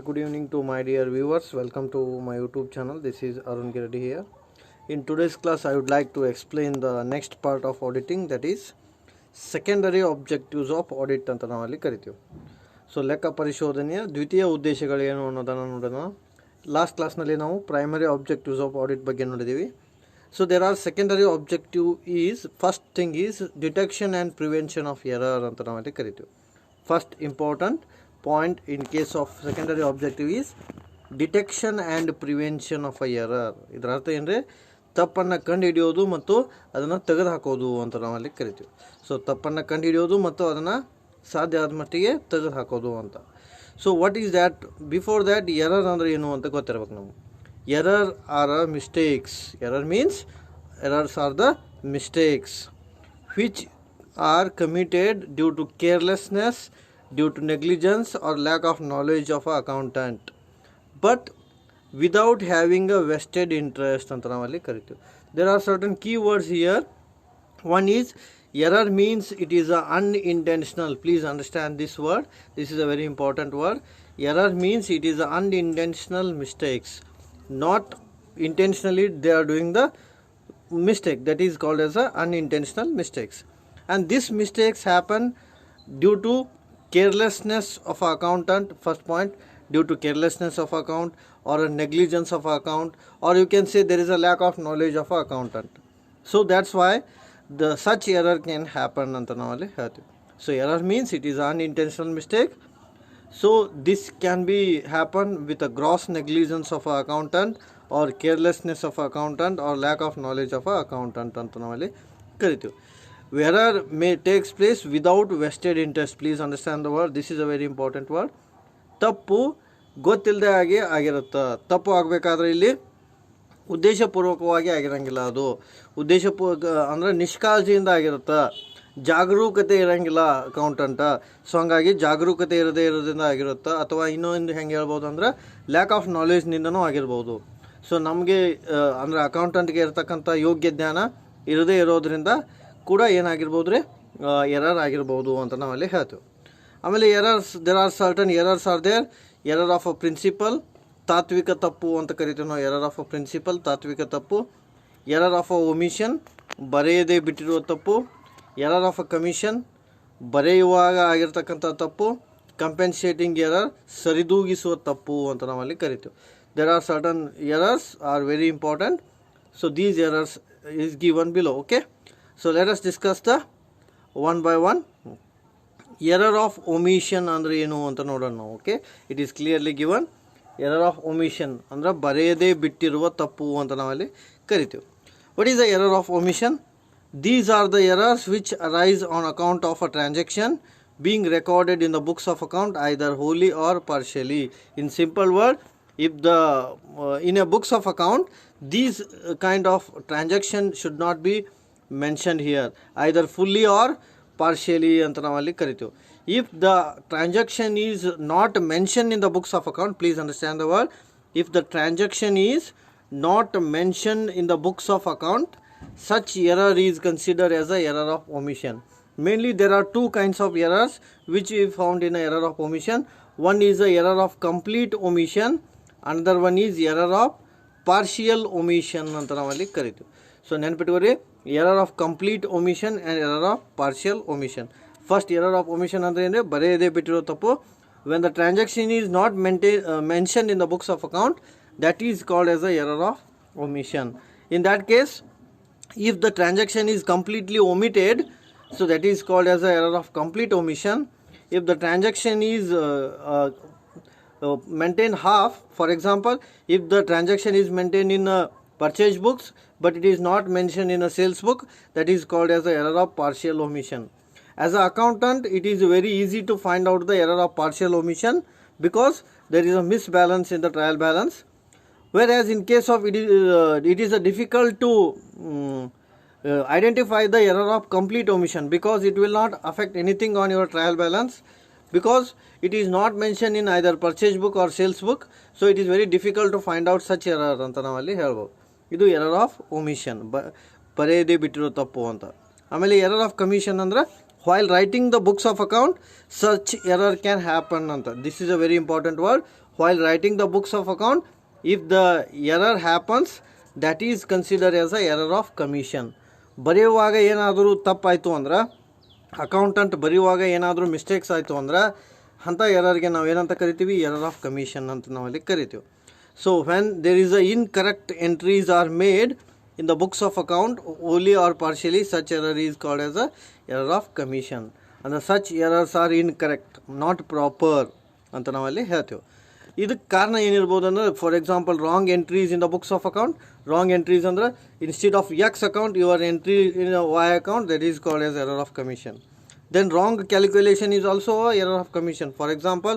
Very good evening to my dear viewers. Welcome to my YouTube channel. This is Arun Giredi here. In today's class, I would like to explain the next part of auditing, that is secondary objectives of audit ಅಂತ ನಾವಲ್ಲಿ ಕರಿತೀವಿ. So ಲೆಕ್ಕ ಪರಿಶೋಧನೆಯ ದ್ವಿತೀಯ ಉದ್ದೇಶಗಳೇನು ಅನ್ನೋದನ್ನು ನೋಡೋಣ. Last ಕ್ಲಾಸ್ನಲ್ಲಿ ನಾವು ಪ್ರೈಮರಿ ಆಬ್ಜೆಕ್ಟಿವ್ಸ್ ಆಫ್ ಆಡಿಟ್ ಬಗ್ಗೆ ನೋಡಿದ್ದೀವಿ. So there are secondary objective is, first thing is detection and prevention of error ಅಂತ ನಾವಲ್ಲಿ ಕರಿತೀವಿ. First important point in case of secondary objective is detection and prevention of a error. ಇದರ ಅರ್ಥ ಏನಂದರೆ ತಪ್ಪನ್ನು ಕಂಡುಹಿಡಿಯೋದು ಮತ್ತು ಅದನ್ನು ತೆಗೆದುಹಾಕೋದು ಅಂತ ನಾವಲ್ಲಿ ಕರಿತೀವಿ. ಸೊ ತಪ್ಪನ್ನು ಕಂಡುಹಿಡಿಯೋದು ಮತ್ತು ಅದನ್ನು ಸಾಧ್ಯ ಆದ ಮಟ್ಟಿಗೆ ತೆಗೆದುಹಾಕೋದು ಅಂತ. So what is that? Before that error ಅಂದರೆ ಏನು ಅಂತ ಗೊತ್ತಿರ್ಬೇಕು ನಾವು. Error are mistakes. Error means errors are the mistakes which are committed due to carelessness, due to negligence or lack of knowledge of an accountant, but without having a vested interest anta navalli karitu. There are certain keywords here. One is error means it is a unintentional. Please understand this word. This is a very important word. Error means it is a unintentional mistakes. Not intentionally they are doing the mistake, that is called as a unintentional mistakes, and these mistakes happen due to carelessness of an accountant. First point, due to carelessness of account or a negligence of account, or you can say there is a lack of knowledge of an accountant. So that's why the such error can happen anta navalli ಹೇಳ್ತೀವಿ. So error means it is an unintentional mistake. So this can be happen with a gross negligence of an accountant or carelessness of accountant or lack of knowledge of an accountant ಅಂತ ನಾವಲ್ಲಿ ಕರಿತೀವಿ. Error may takes place without vested interest. Please understand the word. This is a very important word. ತಪ್ಪು ಗೊತ್ತಿಲ್ಲದೆ ಆಗಿರುತ್ತೆ. ತಪ್ಪು ಆಗಬೇಕಾದ್ರೆ ಇಲ್ಲಿ ಉದ್ದೇಶಪೂರ್ವಕವಾಗಿ ಆಗಿರಂಗಿಲ್ಲ. ಅದು ಅಂದರೆ ನಿಷ್ಕಾಳಜಿಯಿಂದ ಆಗಿರುತ್ತೆ. ಜಾಗರೂಕತೆ ಇರೋಂಗಿಲ್ಲ ಅಕೌಂಟೆಂಟ. ಸೊ ಹಂಗಾಗಿ ಜಾಗರೂಕತೆ ಇರೋದ್ರಿಂದ ಆಗಿರುತ್ತೆ. ಅಥವಾ ಇನ್ನೊಂದು ಹೆಂಗೆ ಹೇಳ್ಬೋದು ಅಂದರೆ ಲ್ಯಾಕ್ ಆಫ್ ನಾಲೆಜ್ನಿಂದನೂ ಆಗಿರ್ಬೋದು. ಸೊ ನಮಗೆ ಅಂದರೆ ಅಕೌಂಟೆಂಟ್ಗೆ ಇರತಕ್ಕಂಥ ಯೋಗ್ಯ ಜ್ಞಾನ ಇರದೇ ಇರೋದ್ರಿಂದ ಕೂಡ ಏನಾಗಿರ್ಬೋದು ರೀ, ಎರರ್ ಆಗಿರ್ಬೋದು ಅಂತ ನಾವಲ್ಲಿ ಹೇಳ್ತೀವಿ. ಆಮೇಲೆ errors, there are certain errors are there. Error of a principle, ತಾತ್ವಿಕ ತಪ್ಪು ಅಂತ ಕರಿತೀವಿ ನಾವು. ಎರರ್ ಆಫ್ ಅ ಪ್ರಿನ್ಸಿಪಲ್, ತಾತ್ವಿಕ ತಪ್ಪು. ಎರರ್ ಆಫ್ ಅ ಒಮಿಷನ್, ಬರೆಯದೇ ಬಿಟ್ಟಿರುವ ತಪ್ಪು. ಎರರ್ ಆಫ್ ಅ ಕಮಿಷನ್, ಬರೆಯುವಾಗ ಆಗಿರ್ತಕ್ಕಂಥ ತಪ್ಪು. ಕಂಪೆನ್ಸೇಟಿಂಗ್ ಎರರ್, ಸರಿದೂಗಿಸುವ ತಪ್ಪು ಅಂತ ನಾವಲ್ಲಿ ಕರಿತೀವಿ. There are certain errors are very important. So these errors is given below. Okay, so let us discuss the one by one. Error of omission ಅಂದರೆ ಏನು ಅಂತ ನೋಡೋಣ ನಾವು. Okay, it is clearly given. Error of omission ಅಂದರೆ ಬರೆಯದೇ ಬಿಟ್ಟಿರುವ ತಪ್ಪು ಅಂತ ನಾವಲ್ಲಿ ಕರಿತೀವಿ. What is the error of omission? These are the errors which arise on account of a transaction being recorded in the books of account either wholly or partially. In simple word, if the in a books of account these kind of transaction should not be mentioned here, either fully or partially anta navalli karitu. If the transaction is not mentioned in the books of account, please understand the word. If the transaction is not mentioned in the books of account, such error is considered as a error of omission. Mainly there are two kinds of errors which we found in a error of omission. One is a error of complete omission, another one is error of partial omission anta navalli karitu. So ನೆನಪಿಟ್ಕೋರಿ, error of complete omission and error of partial omission. First, error of omission ಅಂದ್ರೆ ಏನು? ಬರೆಯದೇ ಬಿಟ್ಟಿರೋ ತಪ್ಪು. When the transaction is not mentioned in the books of account, that is called as a error of omission. In that case, if the transaction is completely omitted, so that is called as a error of complete omission. If the transaction is maintained half, for example, if the transaction is maintained in purchase books but it is not mentioned in a sales book, that is called as a error of partial omission. As an accountant, it is very easy to find out the error of partial omission because there is a misbalance in the trial balance. Whereas in case of it is difficult to identify the error of complete omission because it will not affect anything on your trial balance because it is not mentioned in either purchase book or sales book. So it is very difficult to find out such error ಅಂತ ನಾವಲ್ಲಿ ಹೇಳ್ಬೋದು. ಇದು error of omission, ಬರೆಯದೇ ಬಿಟ್ಟಿರೋ ತಪ್ಪು ಅಂತ. ಆಮೇಲೆ error of commission ಅಂದರೆ while writing the books of account such error can happen anta. This is a very important word. while writing the books of account, if the error happens, that is considered as a error of commission. ಬರೆಯುವಾಗ ಏನಾದರೂ ತಪ್ಪಾಯಿತು ಅಂದ್ರೆ, accountant ಬರೆಯುವಾಗ ಏನಾದರೂ mistakes ಆಯಿತು ಅಂದ್ರೆ ಅಂಥ ಎರರ್ಗೆ ನಾವು ಏನಂತ ಕರಿತೀವಿ, ಎರರ್ ಆಫ್ ಕಮಿಷನ್ ಅಂತ ನಾವಲ್ಲಿ ಕರಿತೀವಿ. So when there is a incorrect entries are made in the books of account wholly or partially, such error is called as a error of commission. And such errors are incorrect, not proper ಅಂತ ನಾವಲ್ಲಿ ಹೇಳ್ತೀವಿ. ಇದಕ್ಕೆ ಕಾರಣ ಏನಿರ್ಬೋದು ಅಂದ್ರೆ, for example wrong entries in the books of account. Wrong entries ಅಂದ್ರೆ instead of X account your entry in Y account, that is called as error of commission. Then wrong calculation is also a error of commission. For example,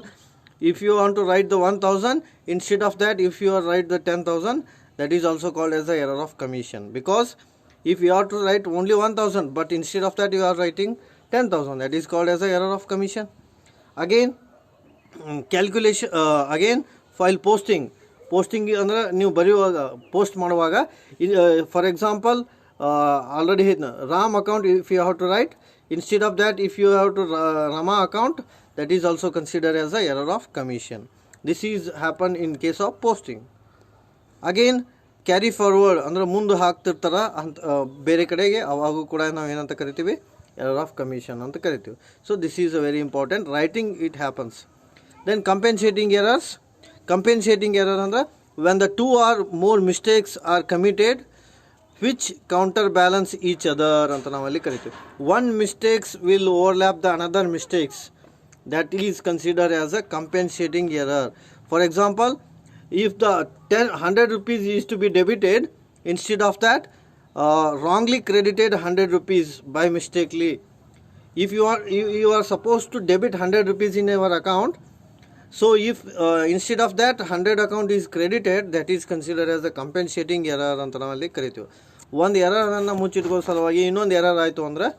if you want to write the 1000, instead of that if you write the 10,000, that is also called as the error of commission, because if you are to write only 1000 but instead of that you are writing 10,000, that is called as the error of commission. Again, calculation, again file posting ಅಂದ್ರೆ ನೀವು ಬರೆಯುವಾಗ post ಮಾಡುವಾಗ, for example already ಹೇಳಿದ್ನ Ram account, if you have to write instead of that if you have to Rama account, that is also considered as a error of commission. This is happen in case of posting. Again carry forward ಅಂದರೆ ಮುಂದೆ ಹಾಕ್ತಿರ್ತಾರ ಅಂತ ಬೇರೆ ಕಡೆಗೆ, ಅವಾಗೂ ಕೂಡ ನಾವು ಏನಂತ ಕರಿತೀವಿ, error of commission ಅಂತ ಕರಿತೀವಿ. So this is a very important. Writing it happens. Then compensating errors. Compensating error ಅಂದರೆ when the two or more mistakes are committed which counter balance each other ಅಂತ ನಾವಲ್ಲಿ ಕರಿತೀವಿ. One mistakes will overlap the another mistakes, that is considered as a compensating error. For example, if the 100 rupees is to be debited, instead of that wrongly credited 100 rupees by mistakenly. If you are supposed to debit 100 rupees in your account, so if instead of that 100 account is credited, that is considered as a compensating error ಅಂತ ನಾವಲ್ಲಿ ಕರಿತೀವಿ. ಒಂದು ಎರರನ್ನು ಮುಚ್ಚಿಟ್ಕೋ ಸಲುವಾಗಿ ಇನ್ನೊಂದು error ಆಯಿತು ಅಂದರೆ,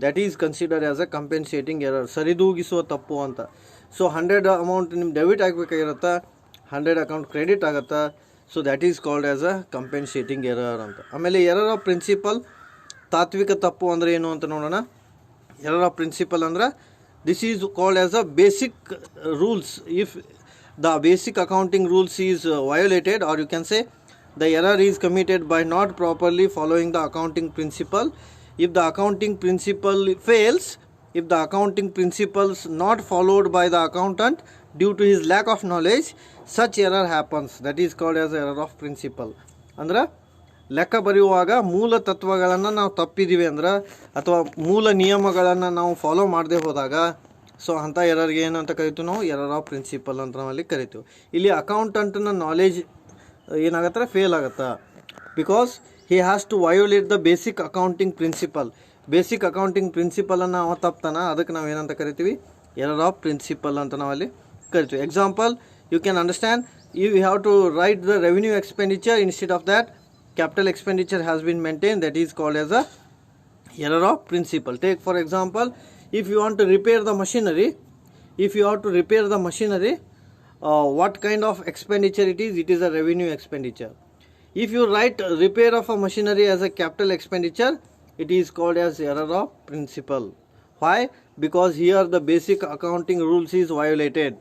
that is considered as a compensating error, ಸರಿದೂಗಿಸುವ ತಪ್ಪು ಅಂತ. ಸೊ 100 ಅಮೌಂಟ್ ನಿಮ್ಮ ಡೆಬಿಟ್ ಆಗಬೇಕಾಗಿರುತ್ತೆ, 100 ಅಕೌಂಟ್ ಕ್ರೆಡಿಟ್ ಆಗುತ್ತೆ. So that is called as a compensating error ಅಂತ. ಆಮೇಲೆ ಎರರ್ ಆಫ್ ಪ್ರಿನ್ಸಿಪಲ್, ತಾತ್ವಿಕ ತಪ್ಪು ಅಂದರೆ ಏನು ಅಂತ ನೋಡೋಣ. ಎರರ್ ಆಫ್ ಪ್ರಿನ್ಸಿಪಲ್ ಅಂದರೆ this is called as a basic rules. If the basic accounting rules is violated, or you can say the error is committed by not properly following the accounting principle. If the accounting principle fails, if the accounting principles not followed by the accountant due to his lack of knowledge, such error happens. That is called as error of principle. ಅಂದ್ರೆ ಲೆಕ್ಕ ಬರೆಯುವಾಗ ಮೂಲ ತತ್ವಗಳನ್ನು ನಾವು ತಪ್ಪಿದ್ದೀವಿ ಅಂದ್ರೆ, ಅಥವಾ ಮೂಲ ನಿಯಮಗಳನ್ನು ನಾವು ಫಾಲೋ ಮಾಡದೆ ಹೋದಾಗ, ಸೊ ಅಂಥ ಎರರ್ಗೆ ಏನಂತ ಕರಿತೀವಿ ನಾವು, ಎರರ್ ಆಫ್ ಪ್ರಿನ್ಸಿಪಲ್ ಅಂತ ನಾವಲ್ಲಿ ಕರಿತೀವಿ. ಇಲ್ಲಿ ಅಕೌಂಟೆಂಟ್ನ ನಾಲೆಜ್ ಏನಾಗತ್ತೆ, ಫೇಲ್ ಆಗುತ್ತೆ. Because he has to violate the basic accounting principle. Basic accounting ಪ್ರಿನ್ಸಿಪಲನ್ನು ಅವ ತಪ್ತಾನ, ಅದಕ್ಕೆ ನಾವು ಏನಂತ ಕರಿತೀವಿ, ಎರರ್ ಆಫ್ ಪ್ರಿನ್ಸಿಪಲ್ ಅಂತ ನಾವಲ್ಲಿ ಕರಿತೀವಿ. Example you can understand. You have to write the revenue expenditure, instead of that capital expenditure has been maintain, that is called as a error of principle. Take for example, if you want to repair the machinery, if you have to repair the machinery, what kind of expenditure it is? It is a revenue expenditure. If you write repair of a machinery as a capital expenditure, it is called as error of principle. Why? Because here the basic accounting rules is violated.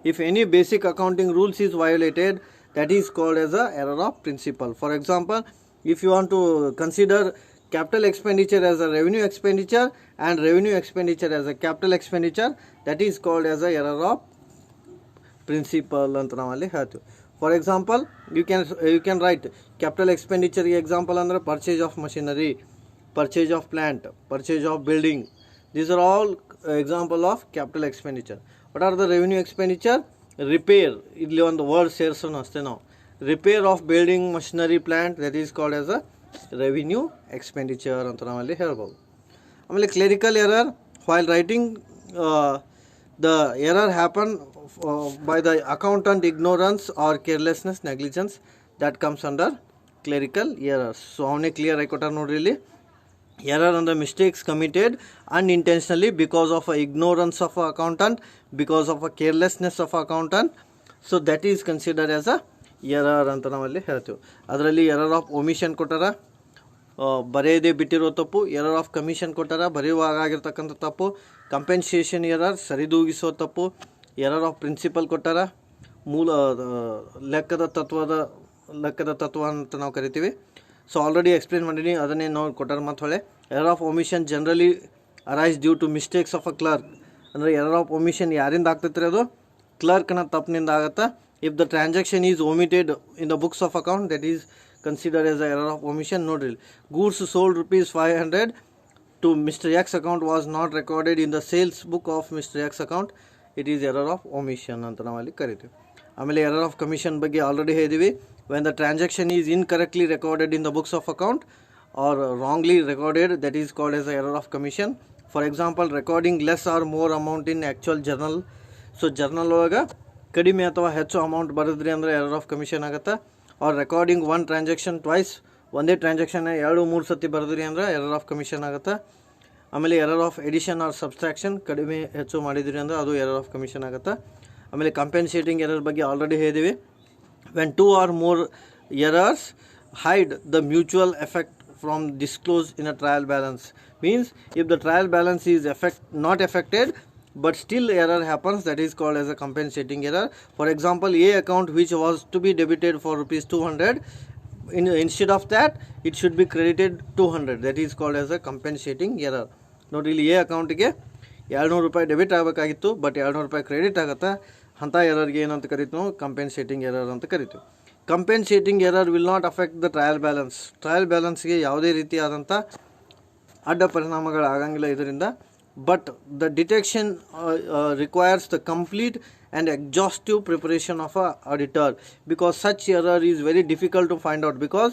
If any basic accounting rules is violated, that is called as a error of principle. For example, if you want to consider capital expenditure as a revenue expenditure and revenue expenditure as a capital expenditure, that is called as a error of principle ಅಂತ ನಾವಲ್ಲಿ ಹೇಳ್ತೀವಿ. For example you can write capital ಎಕ್ಸ್ಪೆಂಡಿಚರ್ಗೆ example ಅಂದರೆ purchase of machinery, purchase of plant, purchase of building. These are all example of capital expenditure. What are the revenue expenditure? Repair, ಇಲ್ಲಿ ಒಂದು word ಸೇರಿಸೋಣ ಅಷ್ಟೇ ನಾವು. Repair of building, machinery, plant, that is called as a revenue expenditure ಅಂತ ನಾವಲ್ಲಿ ಹೇಳ್ಬೋದು. ಆಮೇಲೆ clerical error, while writing the error happen by the accountant ignorance or carelessness, negligence, that comes under clerical errors. So avane clear aikota nodri ಇಲ್ಲಿ. Error and the mistakes committed unintentionally because of ignorance of a accountant, because of a carelessness of a accountant, so that is considered as a error ಅಂತ ನಾವಲ್ಲಿ ಹೇಳ್ತೀವಿ. ಅದರಲ್ಲಿ error of omission ಕೊಟ್ಟಾರ, ಬರೆಯದೇ ಬಿಟ್ಟಿರೋ ತಪ್ಪು. Error of commission ಕೊಟ್ಟಾರ, ಬರೆಯುವಾಗ ಆಗಿರ್ತಕ್ಕಂಥ ತಪ್ಪು. ಕಂಪೆನ್ಸೇಷನ್ ಎರರ್, ಸರಿದೂಗಿಸೋ ತಪ್ಪು. ಎರರ್ ಆಫ್ ಪ್ರಿನ್ಸಿಪಲ್ ಕೊಟ್ಟಾರ, ಮೂಲ ಲೆಕ್ಕದ ತತ್ವ ಅಂತ ನಾವು ಕರಿತೀವಿ. ಸೊ ಆಲ್ರೆಡಿ ಎಕ್ಸ್ಪ್ಲೇನ್ ಮಾಡೀನಿ, ಅದನ್ನೇ ನಾವು ಕೊಟ್ಟಾರೆ ಮತ್ತು ಹೊಳೆ. Error of omission generally arise due to mistakes of a clerk. ಅಂದರೆ ಎರರ್ ಆಫ್ ಒಮಿಷನ್ ಯಾರಿಂದ ಆಗ್ತೈತ್ರಿ? ಅದು ಕ್ಲರ್ಕ್ನ ತಪ್ಪಿನಿಂದ ಆಗುತ್ತಾ. If the transaction is omitted in the books of account, that is considered as a error of omission. ನೋಡ್ರಿ, goods sold ₹500 to Mr. X account was not recorded in the sales book of Mr. X account. It is error of omission ಅಂತ ನಾವು ಅಲ್ಲಿ ಕರಿತೀವಿ. ಆಮೇಲೆ error of commission ಬಗ್ಗೆ already ಹೇಳಿದ್ವಿ. When the transaction is incorrectly recorded in the books of account or wrongly recorded, that is called as a error of commission. For example, recording less or more amount in actual journal. So journal ಒಳಗೆ ಕಡಿಮೆ ಅಥವಾ ಹೆಚ್ಚು amount ಬರೆದ್ರಿ ಅಂದರೆ error of commission ಆಗುತ್ತೆ. Or recording one transaction twice, ಒಂದೇ transaction 2-3 ಸತಿ ಬರೆದ್ರಿ ಅಂದರೆ ಎರರ್ ಆಫ್ ಕಮಿಷನ್ ಆಗುತ್ತೆ. ಆಮೇಲೆ error of addition or subtraction, ಕಡಿಮೆ ಹೆಚ್ಚು ಮಾಡಿದ್ರಿ ಅಂದರೆ ಅದು ಎರರ್ ಆಫ್ ಕಮಿಷನ್ ಆಗುತ್ತೆ. ಆಮೇಲೆ ಕಂಪೆನ್ಸೇಟಿಂಗ್ ಎರರ್ ಬಗ್ಗೆ ಆಲ್ರೆಡಿ ಹೇಳಿದ್ದೀವಿ. When 2 or more errors hide the mutual effect from disclose in a trial balance. Means if the trial balance is not affected but still error happens, that is called as a compensating error. For example, A account which was to be debited for ₹200, instead of that it should be credited 200, that is called as a compensating error. ನೋಡಿ, ಇಲ್ಲಿ A ಅಕೌಂಟಿಗೆ ₹200 debit ಆಗಬೇಕಾಗಿತ್ತು, but ₹200 credit ಆಗುತ್ತೆ. ಅಂಥ ಎರರ್ಗೆ ಏನಂತ ಕರಿತೀವಿ ನಾವು? ಕಂಪೆನ್ಸೇಟಿಂಗ್ error ಅಂತ ಕರಿತೀವಿ. Compensating error will not affect the trial balance. Trial ಬ್ಯಾಲೆನ್ಸ್ಗೆ ಯಾವುದೇ ರೀತಿಯಾದಂಥ ಅಡ್ಡ ಪರಿಣಾಮಗಳಾಗಂಗಿಲ್ಲ ಇದರಿಂದ. But the detection requires the complete and exhaustive preparation of a auditor, because such error is very difficult to find out, because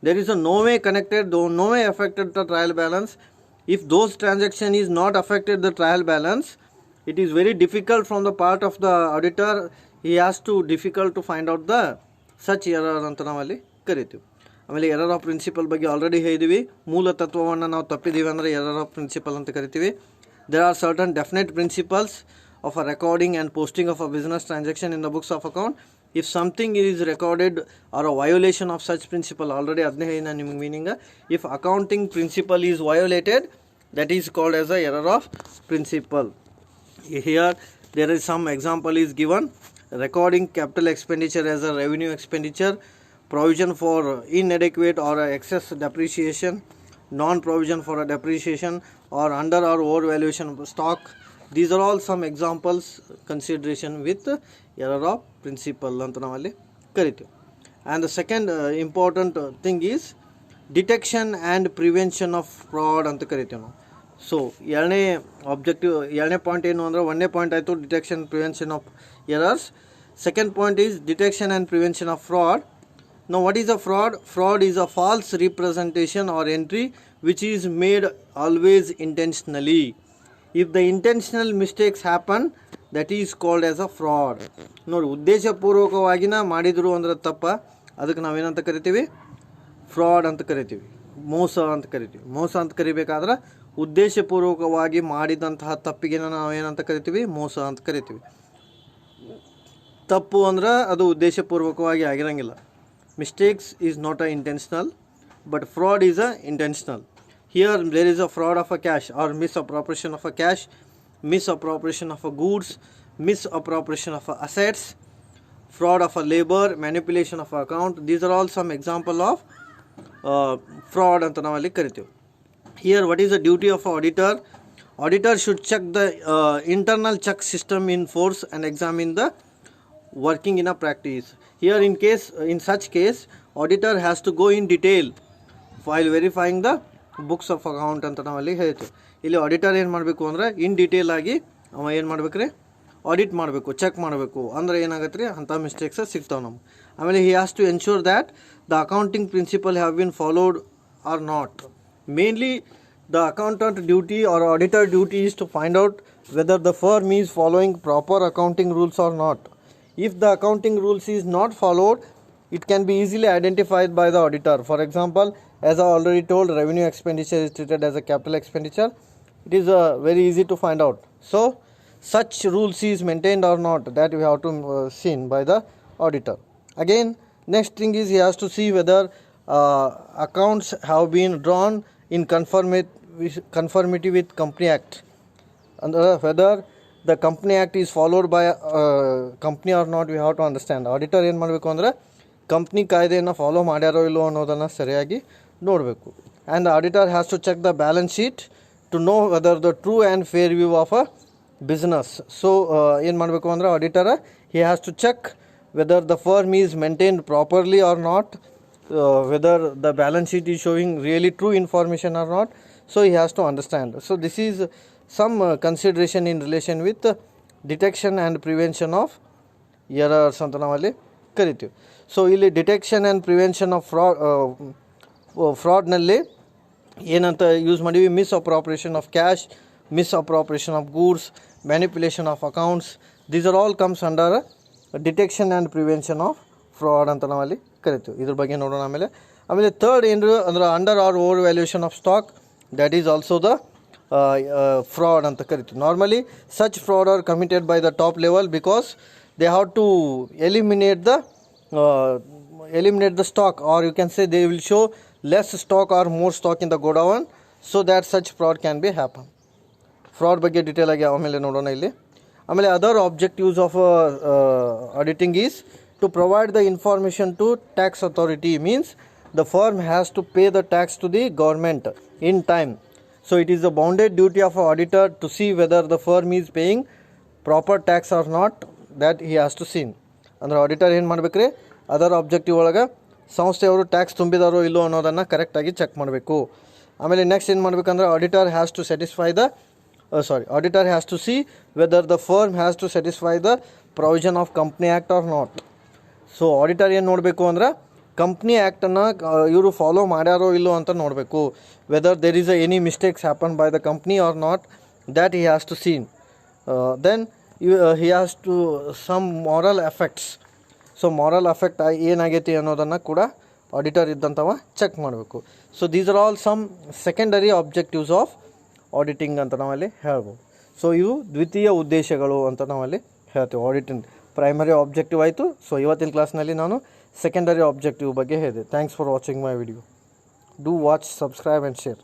there is a no way connected, though no way affected the trial balance. If those transaction is not affected the trial balance, it is very difficult from the part of the auditor. He has to difficult to find out the such error ಅಂತ ನಾವಲ್ಲಿ ಕರಿತೀವಿ. ಆಮೇಲೆ error of principal ಬಗ್ಗೆ already ಹೇಳಿದ್ವಿ. ಮೂಲ ತತ್ವವನ್ನು ನಾವು ತಪ್ಪಿದ್ದೀವಿ ಅಂದರೆ ಎರರ್ ಆಫ್ ಪ್ರಿನ್ಸಿಪಲ್ ಅಂತ ಕರಿತೀವಿ. There are certain definite principles of a recording and posting of a business transaction in the books of account. If something is recorded or a violation of such principle, already adne hai na nimage meaning, if accounting principle is violated, that is called as a error of principle. Here there is some example is given: recording capital expenditure as a revenue expenditure, provision for inadequate or excess depreciation, non-provision for a depreciation, or under or overvaluation of stock. These are all some examples consideration with error of principle anta navalli karitu. And the second important thing is detection and prevention of fraud anta karitu ನಾವು. So ಎರಡನೇ point ಏನು ಅಂದರೆ, ಒಂದನೇ point ಆಯಿತು detection prevention of errors. Second point is detection and prevention of fraud. Now what is a fraud? Fraud is a false representation or entry which is made always intentionally. If the intentional mistakes happen, that is called as a fraud. ನೋಡಿ, ಉದ್ದೇಶಪೂರ್ವಕವಾಗಿನ ಮಾಡಿದ್ರು ಅಂದ್ರೆ ತಪ್ಪ, ಅದಕ್ಕೆ ನಾವೇನಂತ ಕರಿತೀವಿ? Fraud ಅಂತ ಕರಿತೀವಿ, ಮೋಸ ಅಂತ ಕರಿತೀವಿ. ಮೋಸ ಅಂತ ಕರಿಬೇಕಾದ್ರೆ ಉದ್ದೇಶಪೂರ್ವಕವಾಗಿ ಮಾಡಿದಂತಹ ತಪ್ಪಿಗೆ ನಾವೇನಂತ ಕರಿತೀವಿ? ಮೋಸ ಅಂತ ಕರಿತೀವಿ. ತಪ್ಪು ಅಂದ್ರೆ ಅದು ಉದ್ದೇಶಪೂರ್ವಕವಾಗಿ ಆಗಿರಂಗಿಲ್ಲ. Mistakes is not a intentional, but fraud is a intentional. Here there is a fraud of a cash or misappropriation of a cash, misappropriation of a goods, misappropriation of a assets, fraud of a labor, manipulation of a account. These are all some example of fraud anta navalli karithevu. Here what is the duty of an auditor? Auditor should check the internal check system in force and examine the working in a practice. Here in such case auditor has to go in detail while verifying the books of account ಅಂತ ನಾವಲ್ಲಿ ಹೇಳ್ತೀವಿ. ಇಲ್ಲಿ auditor ಏನು ಮಾಡಬೇಕು ಅಂದರೆ in detail ಆಗಿ ಅವ ಏನು ಮಾಡ್ಬೇಕ್ರಿ? ಆಡಿಟ್ ಮಾಡಬೇಕು, ಚೆಕ್ ಮಾಡಬೇಕು. ಅಂದ್ರೆ ಏನಾಗತ್ತೆ ರೀ, ಅಂಥ ಮಿಸ್ಟೇಕ್ಸ್ ಸಿಗ್ತಾವೆ ನಮ್ಗೆ. ಆಮೇಲೆ he has to ensure that the accounting principle have been followed or not. Mainly the accountant duty or auditor duty is to find out whether the firm is following proper accounting rules or not. If the accounting rules is not followed, it can be easily identified by the auditor. For example, as I already told, revenue expenditure is treated as a capital expenditure. It is very easy to find out. So such rules is maintained or not, that we have to seen by the auditor. Again, next thing is he has to see whether accounts have been drawn in conformity with Company Act, and whether the Company Act is followed by company or not, we have to understand. Auditor ಏನು ಮಾಡಬೇಕು ಅಂದರೆ company ಕಾಯ್ದೆಯನ್ನು follow ಮಾಡ್ಯಾರೋ ಇಲ್ಲೋ ಅನ್ನೋದನ್ನು ಸರಿಯಾಗಿ ನೋಡಬೇಕು. And the auditor has to check the balance sheet to know whether the true and fair view of a business. So ಏನು ಮಾಡಬೇಕು ಅಂದರೆ auditor he has to check whether the firm is maintained properly or not, whether the balance sheet is showing really true information or not. So he has to understand. So this is some consideration in relation with detection and prevention of errors ಅಂತ ನಾವಲ್ಲಿ ಕರಿತೀವಿ. So ಇಲ್ಲಿ detection and prevention of ಫ್ರಾಡ್ನಲ್ಲಿ ಏನಂತ use ಮಾಡಿವಿ, misappropriation of cash, misappropriation of goods, manipulation of accounts, these are all comes under detection and prevention of fraud ಅಂತ ನಾವಲ್ಲಿ ಕರಿತೀವಿ. ಇದ್ರ ಬಗ್ಗೆ ನೋಡೋಣ. ಆಮೇಲೆ ಥರ್ಡ್ ಏನು ಅಂದ್ರೆ under or over valuation of stock, that is also the fraud ಅಂತ ಕರಿತೀವಿ. Normally such fraud are committed by the top level because they have to eliminate the stock, or you can say they will show less stock or more stock in the godown so that such fraud can be happen. Fraud ಬಗ್ಗೆ detail ಆಗಿ ಆಮೇಲೆ ನೋಡೋಣ ಇಲ್ಲಿ. ಆಮೇಲೆ other objectives of auditing is to provide the information to tax authority, means the firm has to pay the tax to the government in time. So it is the bounded duty of auditor to see whether the firm is paying proper tax or not, that he has to seen. ಅಂದ್ರೆ auditor ಏನು ಮಾಡ್ಬೇಕ್ರಿ, other objective ಒಳಗೆ ಸಂಸ್ಥೆಯವರು tax ತುಂಬಿದಾರೋ ಇಲ್ಲೋ ಅನ್ನೋದನ್ನು ಕರೆಕ್ಟಾಗಿ check ಮಾಡಬೇಕು. ಆಮೇಲೆ ನೆಕ್ಸ್ಟ್ ಏನು ಮಾಡಬೇಕಂದ್ರೆ auditor has to satisfy the auditor has to see whether the firm has to satisfy the provision of company act or not. So auditor ಏನು ನೋಡಬೇಕು ಅಂದ್ರೆ ಕಂಪ್ನಿ ಆ್ಯಕ್ಟನ್ನು ಇವರು ಫಾಲೋ ಮಾಡ್ಯಾರೋ ಇಲ್ಲೋ ಅಂತ ನೋಡಬೇಕು. Whether there is any mistakes happen by the company or not, that he has to seen. Then he has to some moral effects. So moral effect ಏನಾಗೈತಿ ಅನ್ನೋದನ್ನು ಕೂಡ ಆಡಿಟರ್ ಇದ್ದಂಥವ ಚೆಕ್ ಮಾಡಬೇಕು. So these are all some secondary objectives of auditing ಅಂತ ನಾವಲ್ಲಿ ಹೇಳ್ಬೋದು. So ಇವು ದ್ವಿತೀಯ ಉದ್ದೇಶಗಳು ಅಂತ ನಾವಲ್ಲಿ ಹೇಳ್ತೀವಿ. ಆಡಿಟಿಂಗ್ ಪ್ರೈಮರಿ ಆಬ್ಜೆಕ್ಟಿವ್ ಆಯಿತು. ಸೊ ಇವತ್ತಿನ ಕ್ಲಾಸ್ನಲ್ಲಿ ನಾನು ಸೆಕೆಂಡರಿ ಆಬ್ಜೆಕ್ಟಿವ್ ಬಗ್ಗೆ ಹೇಳಿದೆ. Thanks for watching my video. Do watch, subscribe and share.